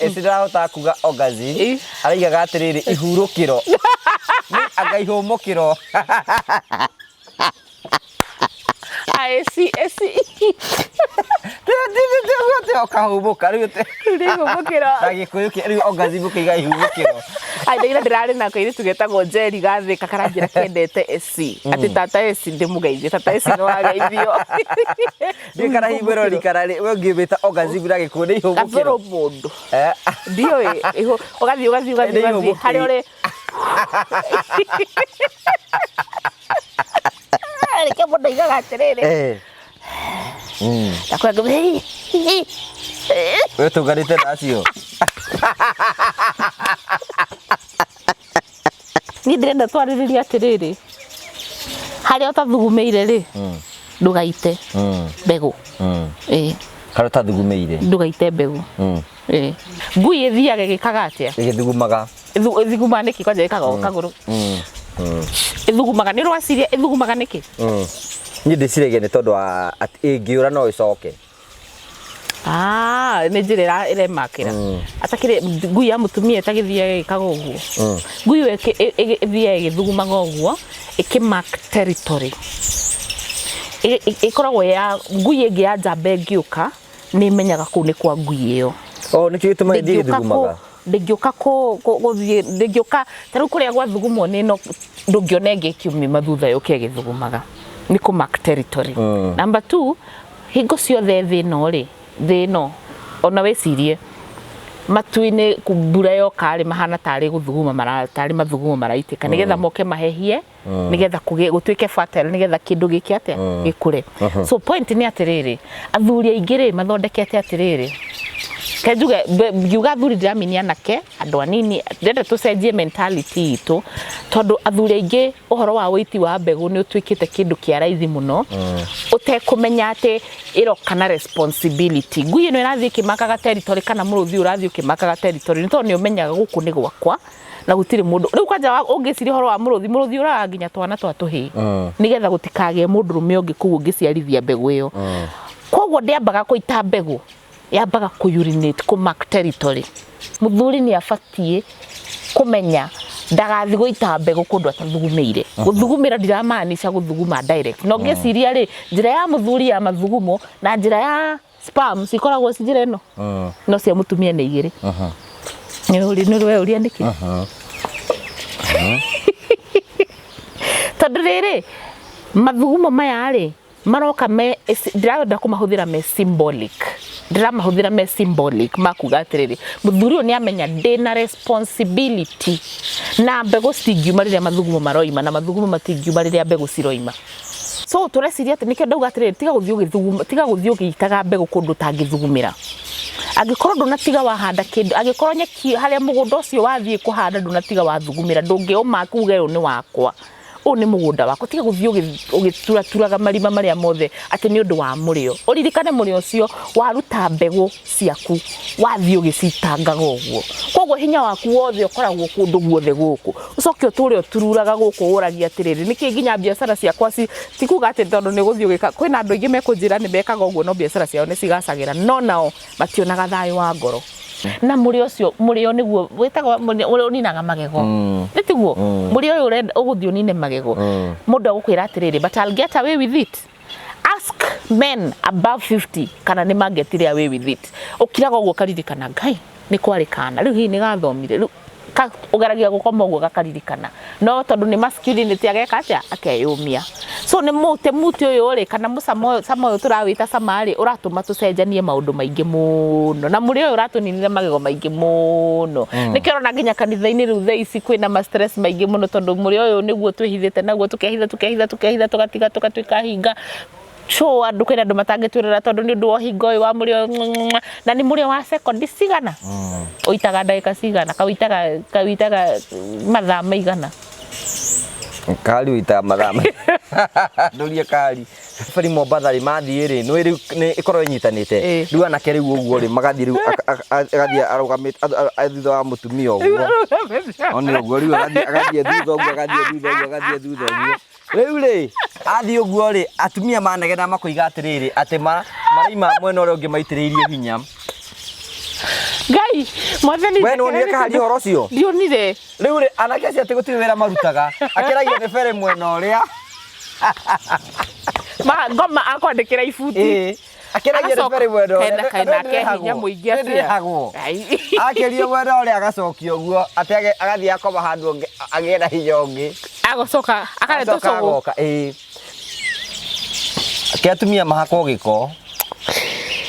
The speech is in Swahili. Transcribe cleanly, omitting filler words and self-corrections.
Esirahota kuga orgasm arigaga atiriri ihurukiro ni agaihumukiro esi Tete okahumuka riu te ihumukiro agikuyu riu orgasm kiga ihumukiro ai ngira ndirari na kairi tugetagwo Jerry gathika karangira kendete esi ati tata esi ndimugeithie tata esi no ageithio ndikara hibero rikarari we ngibita orgasm rage kuone ihumukiro kazoro mundu ndio iho ugathi hari ore Reke mundu igaga atiriri ndakwega we tugarite nacio ni ndirenda twaririria atiriri hari utathugumire ri ndugaite mbegu hari utathugumire ndugaite mbegu Ngui ithiaga gikaga atia igithugumaga ithuguma niki kwanja gikaga kaguru ithugumaga ni rwaciria ithugumaga niki ni ndicirege ni tondu ingiura no icoke ni njira ire makira atakire Ngui ya mutumia tagithia gikaga uguo Ngui ithia igithugumaga uguo ikimark territory ikoragwo ya Ngui ingi ya njamba ngiuka ni menyaga ku ni kwa Ngui iyo niki gituma igithugumaga ndingioka taru kuria gwa thugumwo ni no ndungione ngikiumi mathutha yuke githugumaga ni ku mark territory number 2 hingo ciothe thino ona wecirie matuine kumbura yoka ri mahana tari guthuguma tari mathugumo maraitika nigetha moke mahehie nigetha gutwike fertile nigetha kindu giki atia gikure so point ni atiriri athuri aingire mathondekete atiriri kajuga yuga thuri ndamini anake andu anini ndenda tucenjie mentality itu tondu athuri aingi uhoro wa witi wa mbegu ni utwikite kindu kia raithi muno utekumenya ati iro kana responsibility Ngui no irathie kimakaga territory kana muruthi urathie kimakaga territory ni tondu ni umenyaga guku ni gwakwa na gutiri mundu riu kwanja ungiciri horo wa muruthi ura nginya twana twatuhi nigetha gutikage mundu rume ungi kugu ngiciarithia mbegu iyo koguo ndiambaga kuita mbegu yambaga ku urinate ku mark territory muthuri ni afatie kumenya ndagathi guita mbegu kundu atathugumiire guthugumira ndiramaanisha guthuguma direct no ngeciria ri njira ya muthuri ya mathugumo na njira ya sperm cikoragwo njira ino no cia mutumia ni igiri ni we uria niki tondu riri mathugumo maya ri maroka ndirenda kumahuthira me symbolic ndiramahũthĩra me symbolic makuga atiriri muthuri ni amenya ndina responsibility na mbegu citingiuma riria mathugumo maroima na mathugumo matingiuma riria mbegu ciroima so tureciria ati nikio ndauga atiriri tiga guthii ugitaga mbegu kundu tangithugumira angikorwo ndunatiga wahanda kindu angikorwo nyeki haria mugunda ucio wathie kuhanda ndunatiga wathugumira ndungiuma kuga uyu ni wakwa ni mugunda wako tiga guthii ugituraga marima maria mothe ati ni undu wa murio uririkane murio ucio waruta mbegu ciaku wathii ugicitangaga uguo koguo hinya waku wothe ukoragwo kundu guothe guku ucoke uturi utururaga guku uragia atiriri niki nginya biashara ciakwa tikuga ati tondu ni guthii ugika kwina andu ingi mekunjira ni mekaga uguo no biashara ciao ni cigacagira no nao mationaga thayo wa ngoro na murio ucio murio niguo witagwo murio ninaga magego nitiguo murio uyu urenda uguthio nine magego mundu agukwira atiriri but I'll get away with it ask men above 50 kana ni mangetire away with it ukiraga uguo karirikana ngai ni kwarikana riu hi ni gathomire riu ugaragia gukoma uguo gakaririkana no tondu ni masculinity ageka atia akeyumia so ni muti uyu uri kana musamo uyu turawita samari uratuma tucenjanie maundu maingi muno na muri uyu uratuninire magego maingi muno nikirona nginya kanitha-ini riu thaici kwina ma stress maingi muno tondu muri uyu niguo twihithite naguo tukehitha tugatiga tukatwika hinga show andu kwina andu matangitwirira tondu ni undu wa hingo uyu wa murio na ni murio wa second cigana uitaga ndagika cigana kawitaga mathaa maigana kali uita mathama nduria kali bari Mombathari mathie ri ni ikorwo inyitanite riu anake riu uguo ri magathie riu agathie arugamite thutha wa mutumia uguo oni uguo riu agathie thutha uguo agathie thutha uguo riu ri athie uguo ri atumia manegena makoiga atiriri ati maraima mwena uria ungi maitiriirie hinya Ngai Mwathani. We nonire kahari horo cio. Ndionire. Riu ri anake acio ati gutire wira marutaga. Akeragia ni bere mwena uria. Ngoma akwandikira ibuti. Akeragia ni bere mwena uria. Kaina ke hinya muingi atia. Akerio mwena uria agacokio guo ati agathie akoma handu agenda hinya ungi. Agocoka akareta cugu. Ke atumia mahakwo giko.